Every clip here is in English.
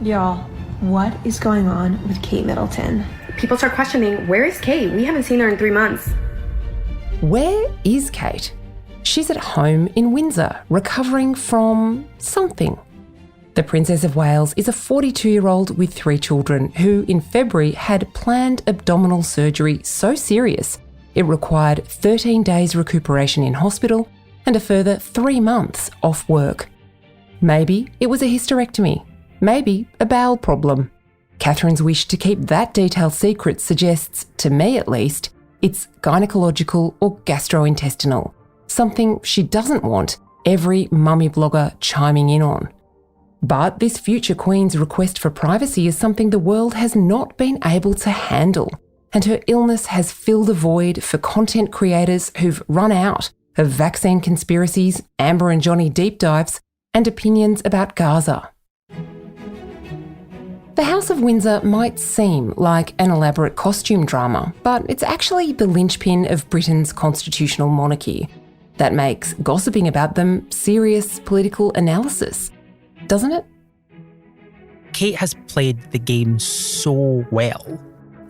Y'all, what is going on with Kate Middleton? People start questioning, where is Kate? We haven't seen her in 3 months. Where is Kate? She's at home in Windsor, recovering from something. The Princess of Wales is a 42-year-old with 3 children who, in February, had planned abdominal surgery so serious it required 13 days recuperation in hospital and a further 3 months off work. Maybe it was a hysterectomy. Maybe a bowel problem. Catherine's wish to keep that detail secret suggests, to me at least, it's gynecological or gastrointestinal, something she doesn't want every mummy blogger chiming in on. But this future Queen's request for privacy is something the world has not been able to handle, and her illness has filled a void for content creators who've run out of vaccine conspiracies, Amber and Johnny deep dives, and opinions about Gaza. The House of Windsor might seem like an elaborate costume drama, but it's actually the linchpin of Britain's constitutional monarchy. That makes gossiping about them serious political analysis, doesn't it? Kate has played the game so well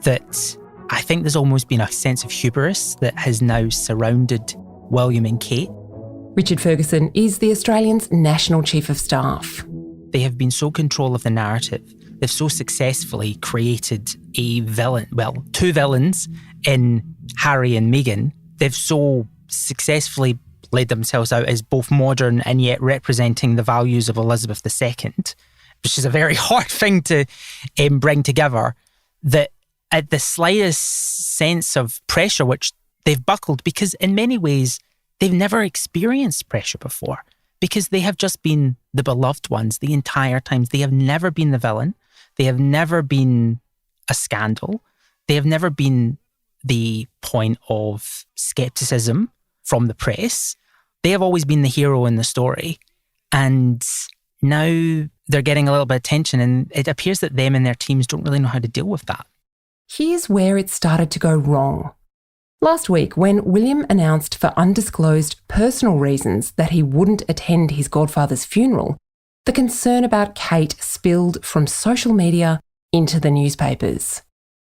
that I think there's almost been a sense of hubris that has now surrounded William and Kate. Richard Ferguson is the Australian's National Chief of Staff. They have been so control of the narrative. They've so successfully created a villain, well, 2 villains in Harry and Meghan. They've so successfully laid themselves out as both modern and yet representing the values of Elizabeth II, which is a very hard thing to bring together, that at the slightest sense of pressure, which they've buckled, because in many ways they've never experienced pressure before, because they have just been the beloved ones the entire time. They have never been the villain. They have never been a scandal. They have never been the point of scepticism from the press. They have always been the hero in the story. And now they're getting a little bit of attention, and it appears that them and their teams don't really know how to deal with that. Here's where it started to go wrong. Last week, when William announced for undisclosed personal reasons that he wouldn't attend his godfather's funeral, the concern about Kate spilled from social media into the newspapers.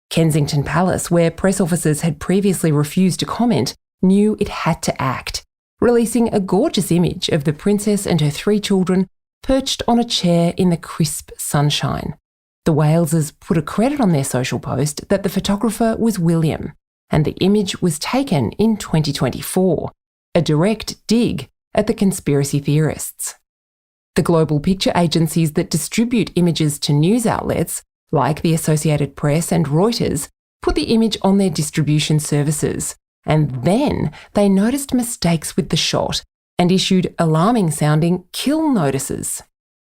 Kensington Palace, where press officers had previously refused to comment, knew it had to act, releasing a gorgeous image of the princess and her 3 children perched on a chair in the crisp sunshine. The Waleses put a credit on their social post that the photographer was William, and the image was taken in 2024, a direct dig at the conspiracy theorists. The global picture agencies that distribute images to news outlets, like the Associated Press and Reuters, put the image on their distribution services, and then they noticed mistakes with the shot and issued alarming-sounding kill notices.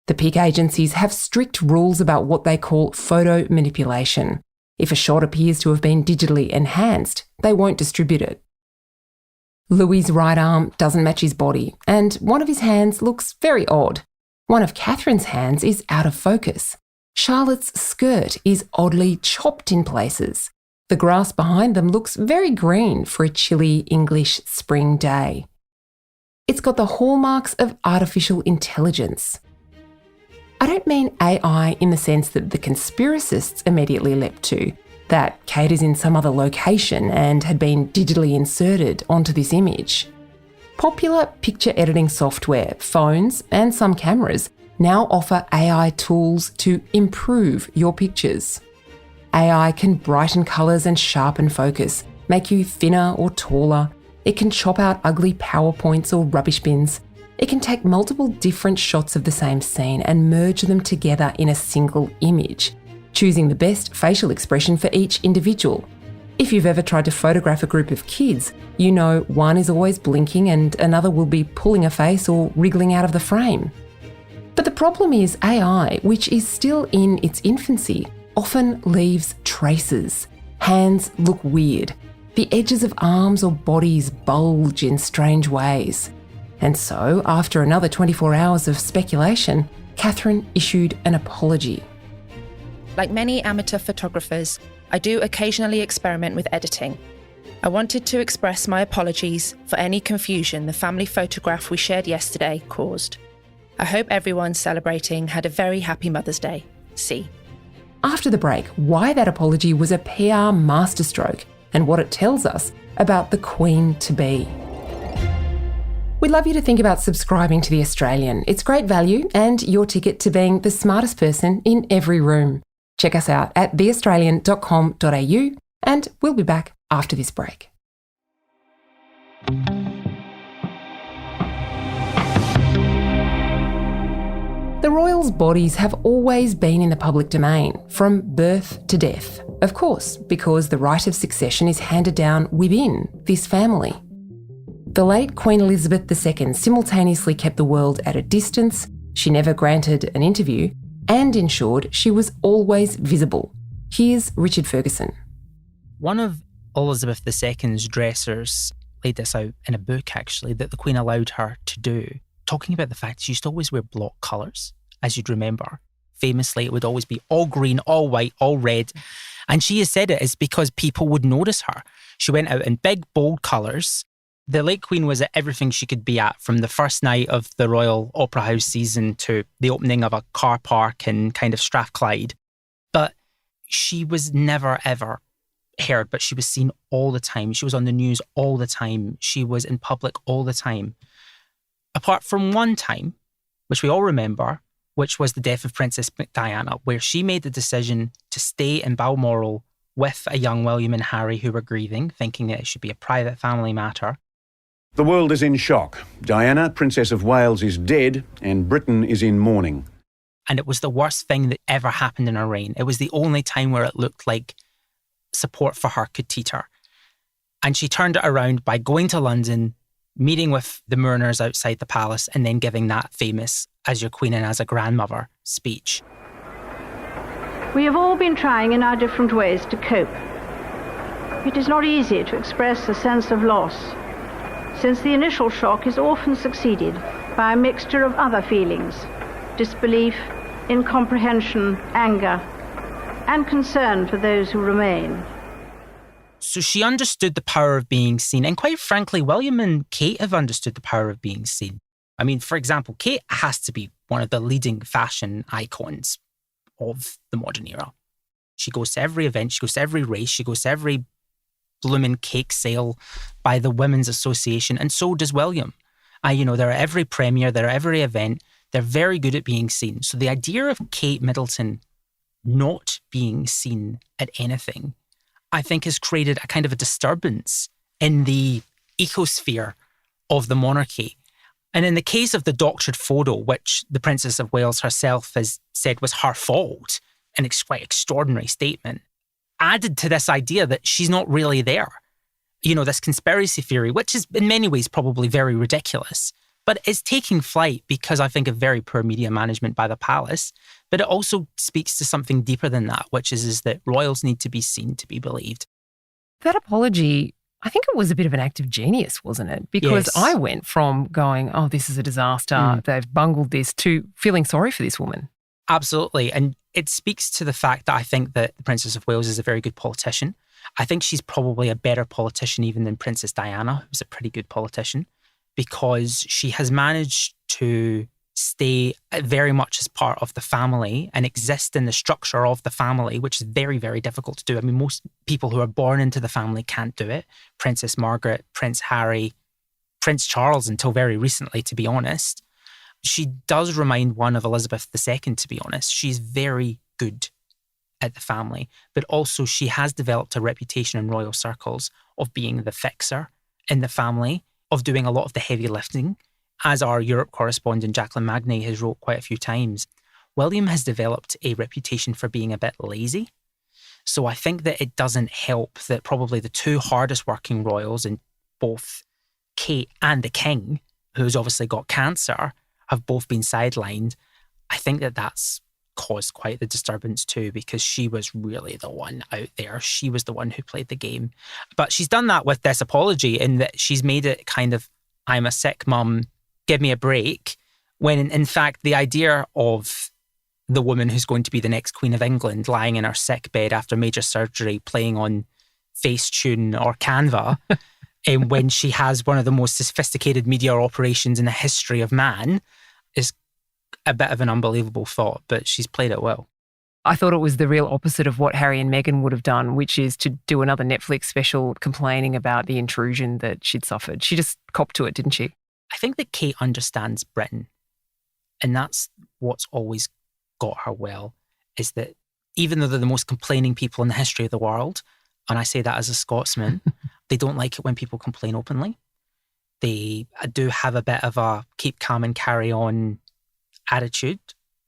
The pic agencies have strict rules about what they call photo manipulation. If a shot appears to have been digitally enhanced, they won't distribute it. Louis's right arm doesn't match his body, and one of his hands looks very odd. One of Catherine's hands is out of focus. Charlotte's skirt is oddly chopped in places. The grass behind them looks very green for a chilly English spring day. It's got the hallmarks of artificial intelligence. I don't mean AI in the sense that the conspiracists immediately leapt to, that Kate is in some other location and had been digitally inserted onto this image. Popular picture editing software, phones, and some cameras now offer AI tools to improve your pictures. AI can brighten colours and sharpen focus, make you thinner or taller. It can chop out ugly PowerPoints or rubbish bins. It can take multiple different shots of the same scene and merge them together in a single image, choosing the best facial expression for each individual. If you've ever tried to photograph a group of kids, you know one is always blinking and another will be pulling a face or wriggling out of the frame. But the problem is AI, which is still in its infancy, often leaves traces. Hands look weird. The edges of arms or bodies bulge in strange ways. And so, after another 24 hours of speculation, Catherine issued an apology. Like many amateur photographers, I do occasionally experiment with editing. I wanted to express my apologies for any confusion the family photograph we shared yesterday caused. I hope everyone celebrating had a very happy Mother's Day. See. After the break, why that apology was a PR masterstroke and what it tells us about the Queen-to-be. We'd love you to think about subscribing to The Australian. It's great value and your ticket to being the smartest person in every room. Check us out at theaustralian.com.au and we'll be back after this break. The royals' bodies have always been in the public domain, from birth to death. Of course, because the right of succession is handed down within this family. The late Queen Elizabeth II simultaneously kept the world at a distance, she never granted an interview, and ensured she was always visible. Here's Richard Ferguson. One of Elizabeth II's dressers laid this out in a book, actually, that the Queen allowed her to do, talking about the fact she used to always wear block colours, as you'd remember. Famously, it would always be all green, all white, all red. And she has said it is because people would notice her. She went out in big, bold colours. The late Queen was at everything she could be at, from the first night of the Royal Opera House season to the opening of a car park in kind of Strathclyde. But she was never, ever heard, but she was seen all the time. She was on the news all the time. She was in public all the time. Apart from one time, which we all remember, which was the death of Princess Diana, where she made the decision to stay in Balmoral with a young William and Harry who were grieving, thinking that it should be a private family matter. The world is in shock. Diana, Princess of Wales, is dead and Britain is in mourning. And it was the worst thing that ever happened in her reign. It was the only time where it looked like support for her could teeter. And she turned it around by going to London, meeting with the mourners outside the palace, and then giving that famous "as your queen and as a grandmother" speech. We have all been trying in our different ways to cope. It is not easy to express a sense of loss, since the initial shock is often succeeded by a mixture of other feelings: disbelief, incomprehension, anger, and concern for those who remain. So she understood the power of being seen. And quite frankly, William and Kate have understood the power of being seen. I mean, for example, Kate has to be one of the leading fashion icons of the modern era. She goes to every event, she goes to every race, she goes to every blooming cake sale by the Women's Association, and so does William. They're at every premiere, they're at every event. They're very good at being seen. So the idea of Kate Middleton not being seen at anything, I think, has created a kind of a disturbance in the ecosphere of the monarchy. And in the case of the doctored photo, which the Princess of Wales herself has said was her fault, an quite extraordinary statement, added to this idea that she's not really there. This conspiracy theory, which is in many ways probably very ridiculous, but it's taking flight because I think of very poor media management by the palace. But it also speaks to something deeper than that, which is that royals need to be seen to be believed. That apology, I think it was a bit of an act of genius, wasn't it? Because Yes. I went from going, oh, this is a disaster, they've bungled this, to feeling sorry for this woman. Absolutely. And it speaks to the fact that I think that the Princess of Wales is a very good politician. I think she's probably a better politician even than Princess Diana, who's a pretty good politician, because she has managed to stay very much as part of the family and exist in the structure of the family, which is very, very difficult to do. I mean, most people who are born into the family can't do it. Princess Margaret, Prince Harry, Prince Charles, until very recently, to be honest. She does remind one of Elizabeth II, to be honest. She's very good at the family, but also she has developed a reputation in royal circles of being the fixer in the family, of doing a lot of the heavy lifting. As our Europe correspondent Jacqueline Magnay has wrote quite a few times, William has developed a reputation for being a bit lazy. So I think that it doesn't help that probably the two hardest working royals, in both Kate and the King, who's obviously got cancer, have both been sidelined. I think that that's caused quite the disturbance too, because she was really the one out there. She was the one who played the game. But she's done that with this apology, in that she's made it kind of, I'm a sick mum, give me a break, when in fact the idea of the woman who's going to be the next Queen of England lying in her sick bed after major surgery playing on Facetune or Canva and when she has one of the most sophisticated media operations in the history of man is a bit of an unbelievable thought, but she's played it well. I thought it was the real opposite of what Harry and Meghan would have done, which is to do another Netflix special complaining about the intrusion that she'd suffered. She just copped to it, didn't she? I think that Kate understands Britain, and that's what's always got her well, is that even though they're the most complaining people in the history of the world, and I say that as a Scotsman, they don't like it when people complain openly. They do have a bit of a keep calm and carry on attitude.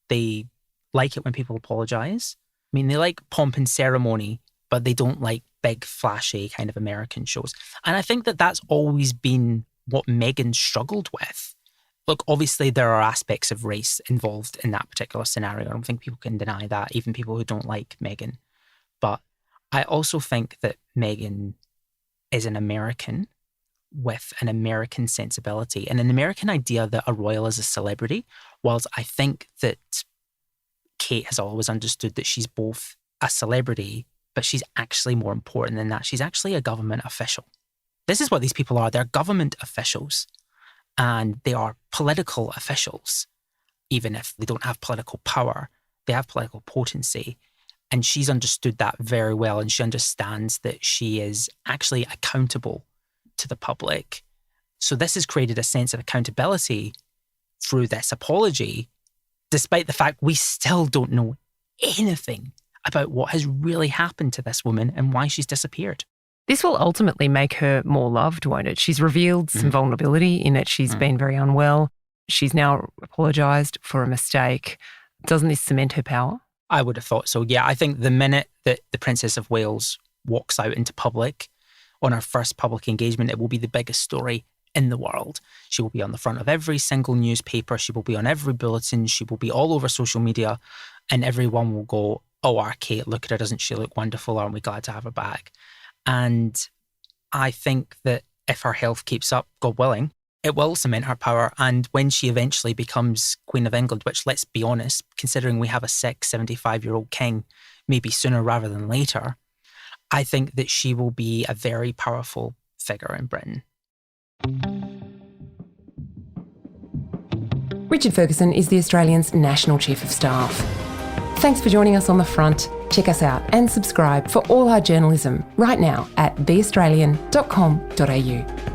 They like it when people apologise. I mean, they like pomp and ceremony, but they don't like big, flashy kind of American shows. And I think that that's always been what Meghan struggled with. Look, obviously there are aspects of race involved in that particular scenario. I don't think people can deny that, even people who don't like Meghan. But I also think that Meghan is an American with an American sensibility and an American idea that a royal is a celebrity, whilst I think that Kate has always understood that she's both a celebrity, but she's actually more important than that. She's actually a government official. This is what these people are. They're government officials, and they are political officials. Even if they don't have political power, they have political potency. And she's understood that very well, and she understands that she is actually accountable to the public. So this has created a sense of accountability through this apology, despite the fact we still don't know anything about what has really happened to this woman and why she's disappeared. This will ultimately make her more loved, won't it? She's revealed some vulnerability in that she's been very unwell. She's now apologised for a mistake. Doesn't this cement her power? I would have thought so, yeah. I think the minute that the Princess of Wales walks out into public on her first public engagement, it will be the biggest story in the world. She will be on the front of every single newspaper. She will be on every bulletin. She will be all over social media, and everyone will go, oh, our Kate, look at her. Doesn't she look wonderful? Aren't we glad to have her back? And I think that if her health keeps up, God willing, it will cement her power. And when she eventually becomes Queen of England, which, let's be honest, considering we have a sick 75-year-old king, maybe sooner rather than later, I think that she will be a very powerful figure in Britain. Richard Ferguson is the Australian's National Chief of Staff. Thanks for joining us on The Front. Check us out and subscribe for all our journalism right now at theaustralian.com.au.